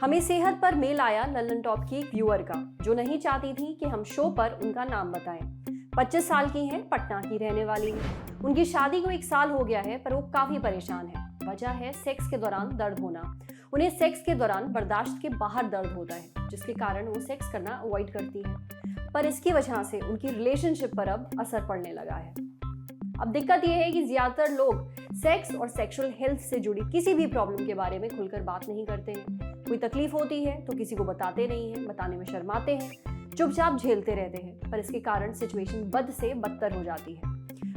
हमें सेहत पर मेल आया लल्लन टॉप की एक व्यूअर का, जो नहीं चाहती थी कि हम शो पर उनका नाम बताएं। 25 साल की हैं, पटना की रहने वाली हैं। उनकी शादी को 1 साल हो गया है, पर वो काफी परेशान है। वजह है सेक्स के दौरान दर्द होना। उन्हें सेक्स के दौरान बर्दाश्त के बाहर दर्द होता है, जिसके कारण वो सेक्स करना अवॉइड करती है। पर इसकी वजह से उनकी रिलेशनशिप पर अब असर पड़ने लगा है। अब दिक्कत यह है कि ज्यादातर लोग सेक्स और सेक्सुअल हेल्थ से जुड़ी किसी भी प्रॉब्लम के बारे में खुलकर बात नहीं करते हैं। कोई तकलीफ होती है तो किसी को बताते नहीं हैं, बताने में शर्माते हैं, चुपचाप झेलते रहते हैं। पर इसके कारण सिचुएशन बद से बदतर हो जाती है।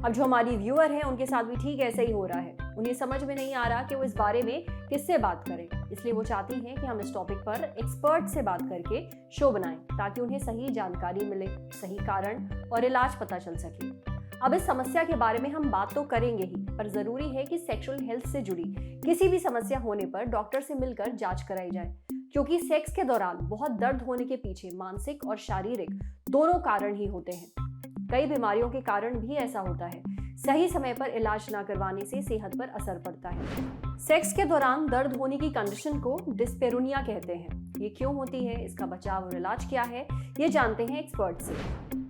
अब जो हमारी व्यूअर है, उनके साथ भी ठीक ऐसे ही हो रहा है। उन्हें समझ में नहीं आ रहा कि वो इस बारे में किससे बात करें, इसलिए वो चाहती हैं कि हम इस टॉपिक पर एक्सपर्ट से बात करके शो बनाएं, ताकि उन्हें सही जानकारी मिले, सही कारण और इलाज पता चल सके। अब इस समस्या के बारे में हम बात तो करेंगे ही, पर जरूरी है कि सेक्सुअल हेल्थ से जुड़ी किसी भी समस्या होने पर डॉक्टर से मिलकर जांच कराई जाए, क्योंकि सेक्स के दौरान बहुत दर्द होने के पीछे मानसिक और शारीरिक दोनों कारण ही होते हैं। कई बीमारियों के कारण भी ऐसा होता है। सही समय पर इलाज न करवाने से सेहत पर असर पड़ता है। सेक्स के दौरान दर्द होने की कंडीशन को डिस्पेरोनिया कहते हैं। ये क्यों होती है, इसका बचाव और इलाज क्या है, ये जानते हैं एक्सपर्ट से।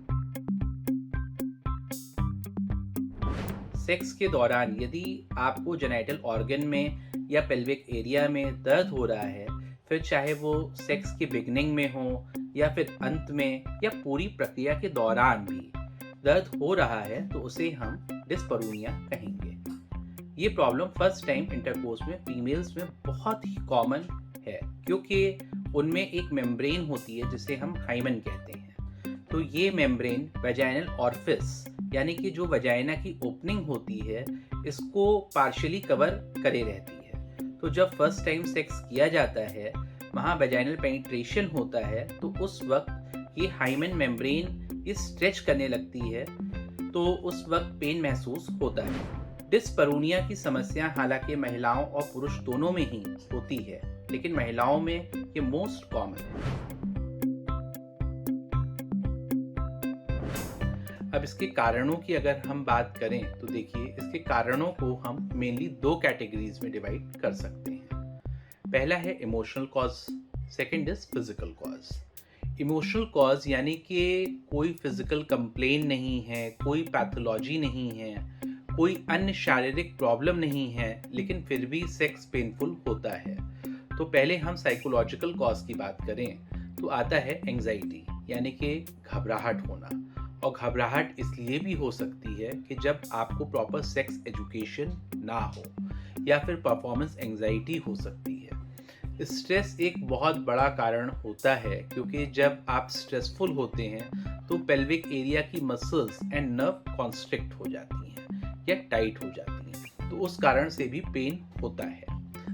सेक्स के दौरान यदि आपको जेनिटल ऑर्गन में या पेल्विक एरिया में दर्द हो रहा है, फिर चाहे वो सेक्स के बिगनिंग में हो या फिर अंत में या पूरी प्रक्रिया के दौरान भी दर्द हो रहा है, तो उसे हम डिस्परूनिया कहेंगे। ये प्रॉब्लम फर्स्ट टाइम इंटरकोर्स में फीमेल्स में बहुत ही कॉमन है, क्योंकि उनमें एक मेम्ब्रेन होती है जिसे हम हाइमन कहते हैं। तो ये मेम्ब्रेन वेजाइनल ऑरिफिस यानी कि जो वजाइना की ओपनिंग होती है, इसको पार्शियली कवर करे रहती है। तो जब फर्स्ट टाइम सेक्स किया जाता है, वहाँ वजाइनल पेनिट्रेशन होता है, तो उस वक्त ये हाइमन मेम्ब्रेन ये स्ट्रेच करने लगती है, तो उस वक्त पेन महसूस होता है। डिस्परूनिया की समस्या हालांकि महिलाओं और पुरुष दोनों में ही होती है, लेकिन महिलाओं में ये मोस्ट कॉमन है। अब इसके कारणों की अगर हम बात करें तो देखिए, इसके कारणों को हम मेनली 2 कैटेगरीज में डिवाइड कर सकते हैं। पहला है emotional cause, second is physical cause. Emotional cause यानी कि कोई फिजिकल कंप्लेन नहीं है, कोई पैथोलॉजी नहीं है, कोई अन्य शारीरिक प्रॉब्लम नहीं है, लेकिन फिर भी सेक्स पेनफुल होता है। तो पहले हम साइकोलॉजिकल कॉज की बात करें तो आता है एंजाइटी यानी कि घबराहट होना। और घबराहट इसलिए भी हो सकती है कि जब आपको प्रॉपर सेक्स एजुकेशन ना हो, या फिर परफॉर्मेंस एंजाइटी हो सकती है। स्ट्रेस एक बहुत बड़ा कारण होता है, क्योंकि जब आप स्ट्रेसफुल होते हैं तो पेल्विक एरिया की मसल्स एंड नर्व कॉन्स्ट्रिक्ट हो जाती हैं या टाइट हो जाती हैं, तो उस कारण से भी पेन होता है।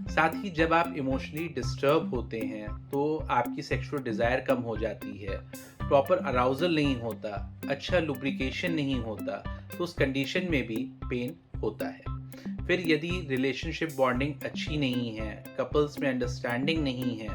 साथ ही जब आप इमोशनली डिस्टर्ब होते हैं तो आपकी सेक्सुअल डिज़ायर कम हो जाती है, प्रॉपर अराउजल नहीं होता, अच्छा लुब्रिकेशन नहीं होता, तो उस कंडीशन में भी पेन होता है। फिर यदि रिलेशनशिप बॉन्डिंग अच्छी नहीं है, कपल्स में अंडरस्टैंडिंग नहीं है,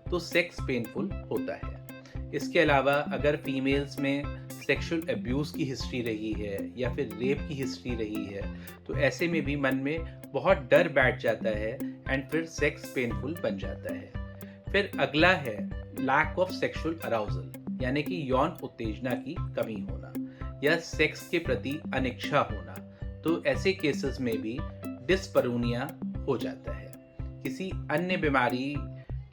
तो सेक्स पेनफुल होता है। इसके अलावा अगर फीमेल्स में सेक्सुअल अब्यूज़ की हिस्ट्री रही है या फिर रेप की हिस्ट्री रही है, तो ऐसे में भी मन में बहुत डर बैठ जाता है एंड फिर सेक्स पेनफुल बन जाता है। फिर अगला है लैक ऑफ सेक्सुअल अराउजल यानी कि यौन उत्तेजना की कमी होना या सेक्स के प्रति अनिच्छा होना, तो ऐसे केसेस में भी डिस्परूनिया हो जाता है। किसी अन्य बीमारी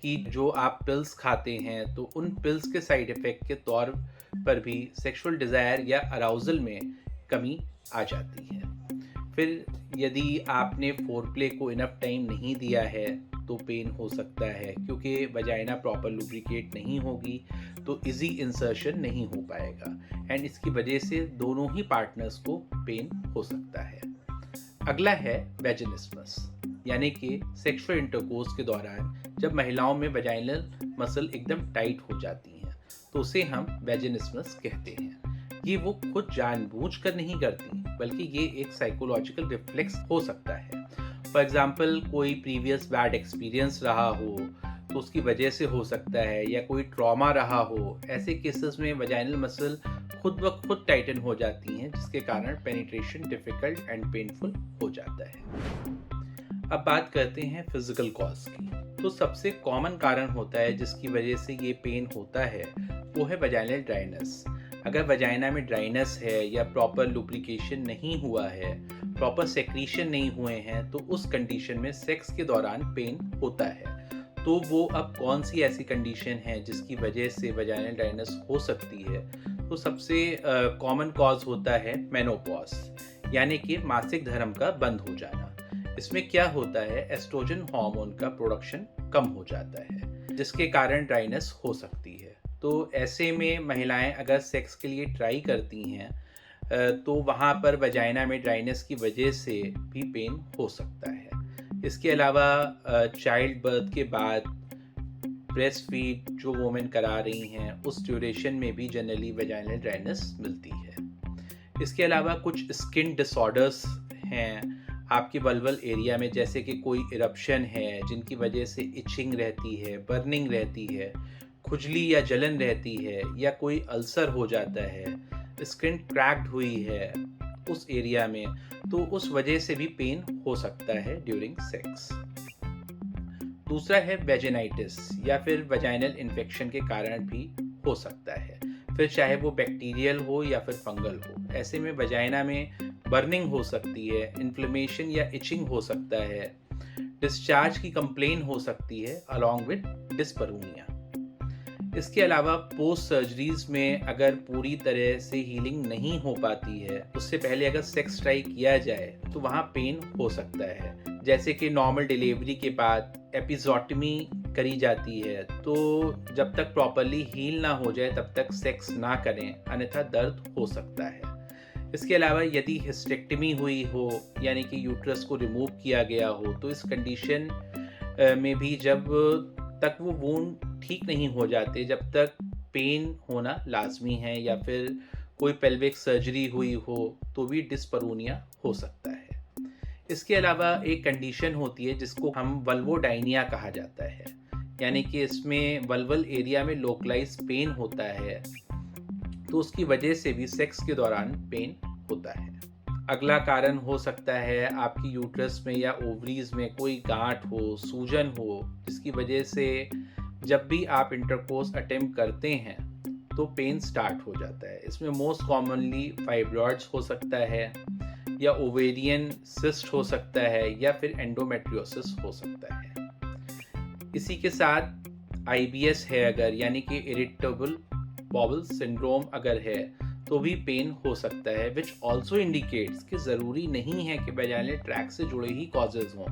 की जो आप पिल्स खाते हैं, तो उन पिल्स के साइड इफेक्ट के तौर पर भी सेक्सुअल डिज़ायर या अराउजल में कमी आ जाती है। फिर यदि आपने फोरप्ले को इनफ टाइम नहीं दिया है तो पेन हो सकता है, क्योंकि वजाइना प्रॉपर लुब्रिकेट नहीं होगी तो इजी इंसर्शन नहीं हो पाएगा एंड इसकी वजह से दोनों ही पार्टनर्स को पेन हो सकता है। अगला है वेजिनिस्मस यानी कि सेक्सुअल इंटरकोर्स के दौरान जब महिलाओं में वजाइनल मसल एकदम टाइट हो जाती हैं, तो उसे हम वेजिनिस्मस कहते हैं। ये वो खुद जानबूझकर नहीं करती, बल्कि ये एक साइकोलॉजिकल रिफ्लेक्स हो सकता है। फॉर एग्जाम्पल कोई प्रीवियस बैड एक्सपीरियंस रहा हो, तो उसकी वजह से हो सकता है, या कोई ट्रॉमा रहा हो, ऐसे केसेस में वजाइनल मसल खुद ब खुद टाइटन हो जाती हैं, जिसके कारण पेनिट्रेशन डिफिकल्ट एंड पेनफुल हो जाता है। अब बात करते हैं फिजिकल कॉज की। तो सबसे कॉमन कारण होता है जिसकी वजह से ये पेन होता है, वो है वजाइनल ड्राइनेस। अगर वजाइना में ड्राइनेस है या प्रॉपर लुब्रिकेशन नहीं हुआ है, प्रॉपर सेक्रीशन नहीं हुए हैं, तो उस कंडीशन में सेक्स के दौरान पेन होता है। तो वो अब कौन सी ऐसी कंडीशन है जिसकी वजह से वजाइनल ड्राइनेस हो सकती है? तो सबसे कॉमन कॉज होता है मेनोपॉज, यानी कि मासिक धर्म का बंद हो जाना। इसमें क्या होता है, एस्ट्रोजन हार्मोन का प्रोडक्शन कम हो जाता है, जिसके कारण ड्राइनेस हो सकती है। तो ऐसे में महिलाएं अगर सेक्स के लिए ट्राई करती हैं तो वहाँ पर वजाइना में ड्राइनेस की वजह से भी पेन हो सकता है। इसके अलावा चाइल्ड बर्थ के बाद ब्रेस्ट फीड जो वोमेन करा रही हैं, उस ड्यूरेशन में भी जनरली वजाइनल ड्राइनेस मिलती है। इसके अलावा कुछ स्किन डिसऑर्डर्स हैं आपके वल्वल एरिया में, जैसे कि कोई इरप्शन है जिनकी वजह से इचिंग रहती है, बर्निंग रहती है, खुजली या जलन रहती है, या कोई अल्सर हो जाता है, स्किन क्रैक्ड हुई है उस एरिया में, तो उस वजह से भी पेन हो सकता है ड्यूरिंग सेक्स। दूसरा है वेजिनाइटिस, या फिर वजाइनल इन्फेक्शन के कारण भी हो सकता है, फिर चाहे वो बैक्टीरियल हो या फिर फंगल हो। ऐसे में वजाइना में बर्निंग हो सकती है, इन्फ्लेमेशन या इचिंग हो सकता है, डिस्चार्ज की कंप्लेन हो सकती है अलॉन्ग विद डिस्परूनिया। इसके अलावा पोस्ट सर्जरीज में अगर पूरी तरह से हीलिंग नहीं हो पाती है, उससे पहले अगर सेक्स ट्राई किया जाए तो वहाँ पेन हो सकता है। जैसे कि नॉर्मल डिलीवरी के बाद एपिजोटमी करी जाती है, तो जब तक प्रॉपरली हील ना हो जाए तब तक सेक्स ना करें, अन्यथा दर्द हो सकता है। इसके अलावा यदि हिस्टेक्टमी हुई हो, यानी कि यूट्रस को रिमूव किया गया हो, तो इस कंडीशन में भी जब तक वो वूंड ठीक नहीं हो जाते, जब तक पेन होना लाजमी है, या फिर कोई पेल्विक सर्जरी हुई हो तो भी डिस्परूनिया हो सकता है। इसके अलावा एक कंडीशन होती है जिसको हम वल्वोडाइनिया कहा जाता है, यानी कि इसमें वल्वल एरिया में लोकलाइज पेन होता है, तो उसकी वजह से भी सेक्स के दौरान पेन होता है। अगला कारण हो सकता है आपकी यूट्रस में या ओवरीज में कोई गांठ हो, सूजन हो, जिसकी वजह से जब भी आप इंटरकोर्स अटेम्प्ट करते हैं तो पेन स्टार्ट हो जाता है। इसमें मोस्ट कॉमनली फाइब्रॉइड्स हो सकता है, या ओवेरियन सिस्ट हो सकता है, या फिर एंडोमेट्रियोसिस हो सकता है। इसी के साथ IBS है अगर, यानी कि इरिटेबल बॉवल सिंड्रोम अगर है, तो भी पेन हो सकता है, विच ऑल्सो इंडिकेट्स कि ज़रूरी नहीं है कि वजाइनल ट्रैक्ट से जुड़े ही कॉजेज हों।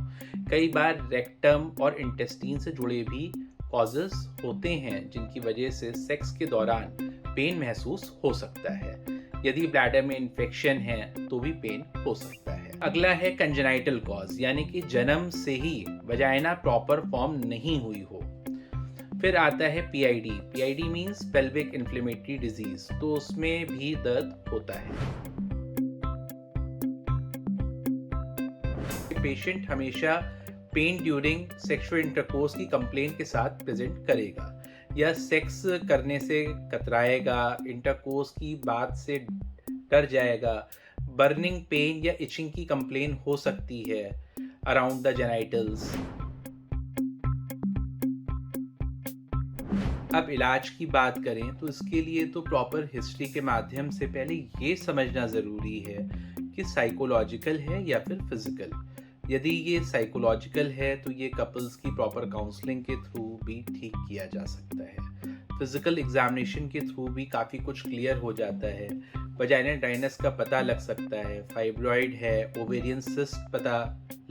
कई बार रेक्टम और इंटेस्टीन से जुड़े भी कॉजेज होते हैं जिनकी वजह से सेक्स के दौरान पेन महसूस हो सकता है। यदि ब्लैडर में इन्फेक्शन है तो भी पेन हो सकता है। अगला है कंजेनाइटल कॉज, यानी कि जन्म से ही वजाइना प्रॉपर फॉर्म नहीं हुई हो। फिर आता है PID means pelvic inflammatory disease, तो उसमें भी दर्द होता है। पेशेंट हमेशा पेन ड्यूरिंग सेक्सुअल इंटरकोर्स की कंप्लेंट के साथ प्रेजेंट करेगा, या सेक्स करने से कतराएगा, इंटरकोर्स की बात से डर जाएगा, बर्निंग पेन या इचिंग की कंप्लेन हो सकती है अराउंड द जेनाइटल्स। अब इलाज की बात करें तो इसके लिए तो प्रॉपर हिस्ट्री के माध्यम से पहले ये समझना ज़रूरी है कि साइकोलॉजिकल है या फिर फिजिकल। यदि ये साइकोलॉजिकल है तो ये कपल्स की प्रॉपर काउंसलिंग के थ्रू भी ठीक किया जा सकता है। फिजिकल एग्जामिनेशन के थ्रू भी काफ़ी कुछ क्लियर हो जाता है। वजाइनल ड्राइनेस का पता लग सकता है, फाइब्रॉइड है, ओवेरियन सिस्ट पता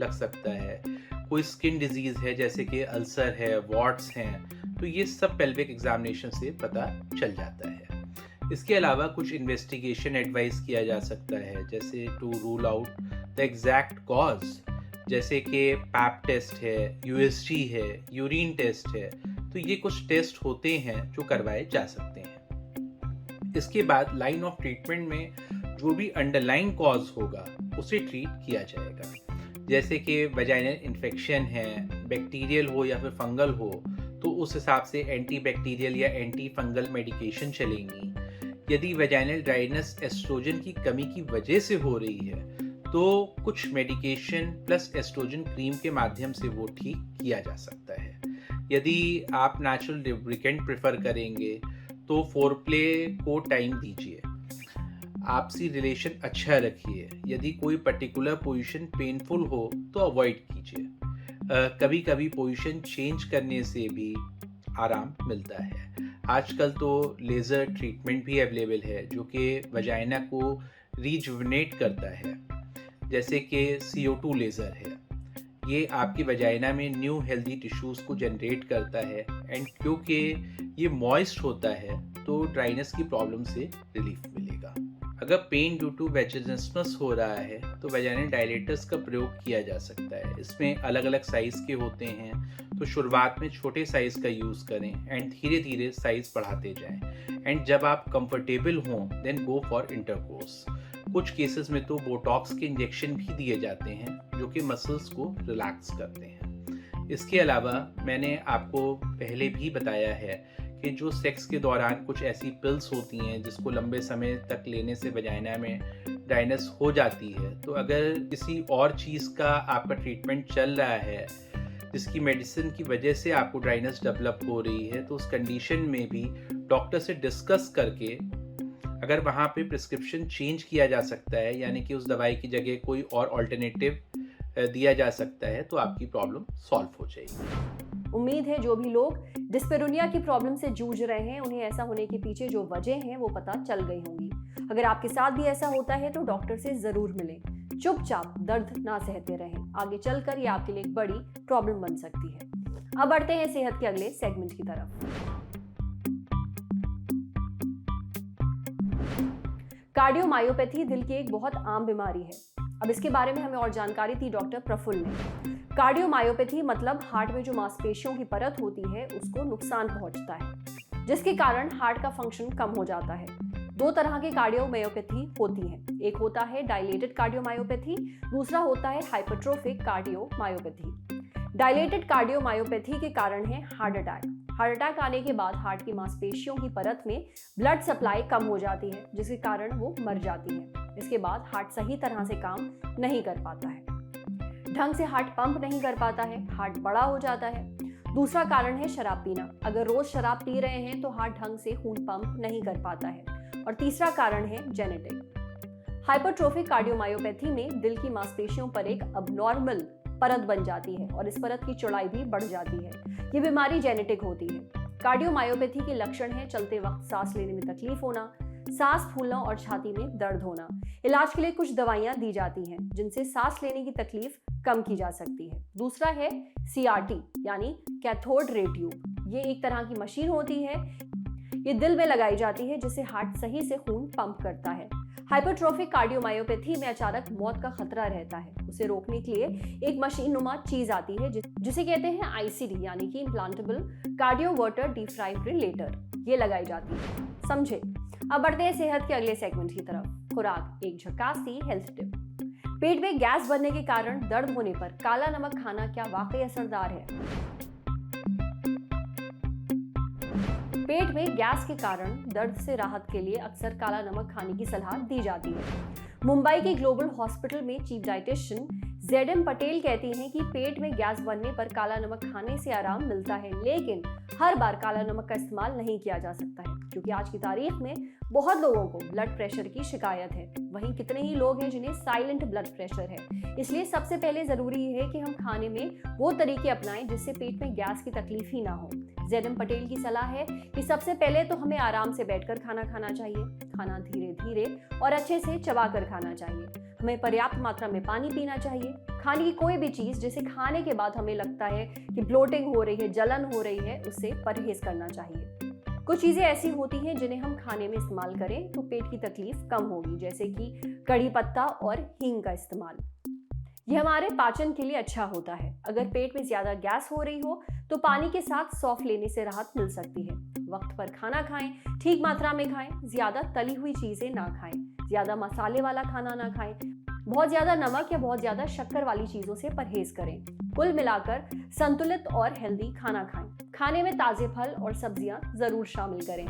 लग सकता है, कोई स्किन डिजीज़ है जैसे कि अल्सर है, वॉट्स हैं, तो ये सब पेल्विक एग्जामिनेशन से पता चल जाता है। इसके अलावा कुछ इन्वेस्टिगेशन एडवाइस किया जा सकता है, जैसे to rule out the exact cause, जैसे कि पैप टेस्ट है, USG है, यूरिन टेस्ट है, तो ये कुछ टेस्ट होते हैं जो करवाए जा सकते हैं। इसके बाद लाइन ऑफ ट्रीटमेंट में जो भी अंडरलाइन कॉज होगा उसे ट्रीट किया जाएगा। जैसे कि वजाइनल इन्फेक्शन है, बैक्टीरियल हो या फिर फंगल हो, तो उस हिसाब से एंटी बैक्टीरियल या एंटी फंगल मेडिकेशन चलेंगी। यदि वेजाइनल ड्राइनेस एस्ट्रोजन की कमी की वजह से हो रही है तो कुछ मेडिकेशन प्लस एस्ट्रोजन क्रीम के माध्यम से वो ठीक किया जा सकता है। यदि आप नेचुरल लुब्रिकेंट प्रेफर करेंगे तो फोरप्ले को टाइम दीजिए, आपसी रिलेशन अच्छा रखिए। यदि कोई पर्टिकुलर पोजीशन पेनफुल हो तो अवॉइड कीजिए। कभी कभी पोजीशन चेंज करने से भी आराम मिलता है। आजकल तो लेज़र ट्रीटमेंट भी अवेलेबल है जो कि वजाइना को रिजुविनेट करता है, जैसे कि CO2 लेज़र है। ये आपकी वजाइना में न्यू हेल्दी टिश्यूज़ को जनरेट करता है एंड क्योंकि ये मॉइस्ट होता है तो ड्राइनेस की प्रॉब्लम से रिलीफ मिलेगा। अगर पेन ड्यू टू वेजिनेसमस हो रहा है तो वेजाइनल डायलेटर्स का प्रयोग किया जा सकता है। इसमें अलग अलग साइज़ के होते हैं, तो शुरुआत में छोटे साइज़ का यूज़ करें एंड धीरे धीरे साइज़ बढ़ाते जाएं एंड जब आप कंफर्टेबल हों देन गो फॉर इंटरकोर्स। कुछ केसेस में तो बोटॉक्स के इंजेक्शन भी दिए जाते हैं जो कि मसल्स को रिलैक्स करते हैं। इसके अलावा मैंने आपको पहले भी बताया है कि जो सेक्स के दौरान कुछ ऐसी पिल्स होती हैं जिसको लंबे समय तक लेने से वजाइना में ड्राइनेस हो जाती है, तो अगर किसी और चीज़ का आपका ट्रीटमेंट चल रहा है जिसकी मेडिसिन की वजह से आपको ड्राइनेस डेवलप हो रही है, तो उस कंडीशन में भी डॉक्टर से डिस्कस करके अगर वहाँ पे प्रिस्क्रिप्शन चेंज किया जा सकता है, यानी कि उस दवाई की जगह कोई और ऑल्टरनेटिव दिया जा सकता है, तो आपकी प्रॉब्लम सॉल्व हो जाएगी। उम्मीद है जो भी लोग डिस्पेरोनिया की प्रॉब्लम से जूझ रहे हैं उन्हें ऐसा होने के पीछे जो वजह हैं वो पता चल गई होंगी। अगर आपके साथ भी ऐसा होता है तो डॉक्टर से जरूर मिलें। चुपचाप दर्द ना सहते रहें, आगे चलकर ये आपके लिए एक बड़ी प्रॉब्लम बन सकती है। अब बढ़ते हैं सेहत के अगले सेगमेंट की तरफ। कार्डियोमायोपैथी दिल की एक बहुत आम बीमारी है। अब इसके बारे में हमें और जानकारी दी डॉक्टर प्रफुल्ल ने। कार्डियोमायोपैथी मतलब हार्ट में जो मांसपेशियों की परत होती है उसको नुकसान पहुंचता है, जिसके कारण हार्ट का फंक्शन कम हो जाता है। दो तरह की कार्डियोमायोपैथी होती है, एक होता है डायलेटेड कार्डियोमायोपैथी, दूसरा होता है हाइपरट्रोफिक कार्डियोमायोपैथी। डायलेटेड कार्डियोमायोपैथी के कारण है हार्ट अटैक। हार्ट अटैक आने के बाद हार्ट की मांसपेशियों की परत में ब्लड सप्लाई कम हो जाती है, जिसके कारण वो मर जाती है। इसके बाद हार्ट सही तरह से काम नहीं कर पाता है, ढंग से हार्ट पंप नहीं कर पाता है, हार्ट बड़ा हो जाता है। दूसरा कारण है शराब पीना। अगर रोज शराब पी रहे हैं तो हार्ट ढंग से खून पंप नहीं कर पाता है। और तीसरा कारण है जेनेटिक। हाइपरट्रोफिक कार्डियोमायोपैथी में दिल की मांसपेशियों पर एक अबनॉर्मल परत बन जाती है और इस परत की चौड़ाई भी बढ़ जाती है। ये बीमारी जेनेटिक होती है। कार्डियोमायोपैथी के लक्षण है चलते वक्त सांस लेने में तकलीफ होना, सांस फूलना और छाती में दर्द होना। इलाज के लिए कुछ दवाइयां दी जाती हैं जिनसे सांस लेने की तकलीफ कम की जा सकती है। दूसरा है CRT यानी कैथोड रे ट्यूब। ये एक तरह की मशीन होती है, ये दिल में लगाई जाती है जिससे हार्ट सही से खून पंप करता है। हाइपरट्रोफिक कार्डियोमायोपैथी में अचानक मौत का खतरा रहता है। उसे रोकने के लिए एक मशीन नुमा चीज आती है जिसे कहते हैं ICD यानी कि इम्प्लांटेबल कार्डियोवर्टर डिफाइब्रिलेटर। ये लगाई जाती है। समझे? अब बढ़ते हैं सेहत के अगले सेगमेंट की तरफ। खुराक, एक झकासी हेल्थ टिप। पेट में गैस बनने के कारण दर्द होने पर काला नमक खाना क्या वाकई असरदार है? पेट में गैस के कारण दर्द से राहत के लिए अक्सर काला नमक खाने की सलाह दी जाती है। मुंबई के ग्लोबल हॉस्पिटल में चीफ डाइटिशियन ZM पटेल कहती हैं कि पेट में गैस बनने पर काला नमक खाने से आराम मिलता है, लेकिन हर बार काला नमक का इस्तेमाल नहीं किया जा सकता है क्योंकि आज की तारीख में बहुत लोगों को ब्लड प्रेशर की शिकायत है। वहीं कितने ही लोग हैं जिन्हें साइलेंट ब्लड प्रेशर है। इसलिए सबसे पहले जरूरी है कि हम खाने में वो तरीके अपनाएं जिससे पेट में गैस की तकलीफ ही ना हो। ZM पटेल की सलाह है कि सबसे पहले तो हमें आराम से बैठकर खाना खाना चाहिए, खाना धीरे धीरे और अच्छे से चबाकर खाना चाहिए। हमें पर्याप्त मात्रा में पानी पीना चाहिए। खाने की कोई भी चीज जिसे खाने के बाद हमें लगता है कि ब्लोटिंग हो रही है, जलन हो रही है, उससे परहेज करना चाहिए। कुछ चीजें ऐसी होती हैं जिन्हें हम खाने में इस्तेमाल करें तो पेट की तकलीफ कम होगी, जैसे कि कड़ी पत्ता और हींग का इस्तेमाल। यह हमारे पाचन के लिए अच्छा होता है। अगर पेट में ज्यादा गैस हो रही हो तो पानी के साथ सौंफ लेने से राहत मिल सकती है। वक्त पर खाना खाएं, ठीक मात्रा में खाएं, ज्यादा तली हुई चीजें ना खाएं, ज्यादा मसाले वाला खाना ना खाएं, बहुत ज़्यादा नमक या बहुत ज़्यादा शक्कर वाली चीज़ों से परहेज करें। कुल मिलाकर संतुलित और हेल्दी खाना खाएं। खाने में ताज़े फल और सब्जियां ज़रूर शामिल करें।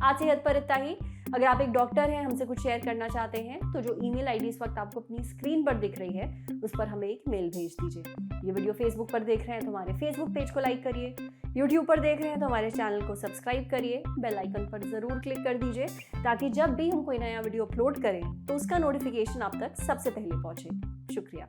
आज सेहत पर इतना ही। अगर आप एक डॉक्टर हैं, हमसे कुछ शेयर करना चाहते हैं तो जो ईमेल आईडी इस वक्त आपको अपनी स्क्रीन पर दिख रही है उस पर हमें एक मेल भेज दीजिए। ये वीडियो फेसबुक पर देख रहे हैं तो हमारे फेसबुक पेज को लाइक करिए, यूट्यूब पर देख रहे हैं तो हमारे चैनल को सब्सक्राइब करिए, बेल आइकन पर ज़रूर क्लिक कर दीजिए ताकि जब भी हम कोई नया वीडियो अपलोड करें तो उसका नोटिफिकेशन आप तक सबसे पहले पहुंचे। शुक्रिया।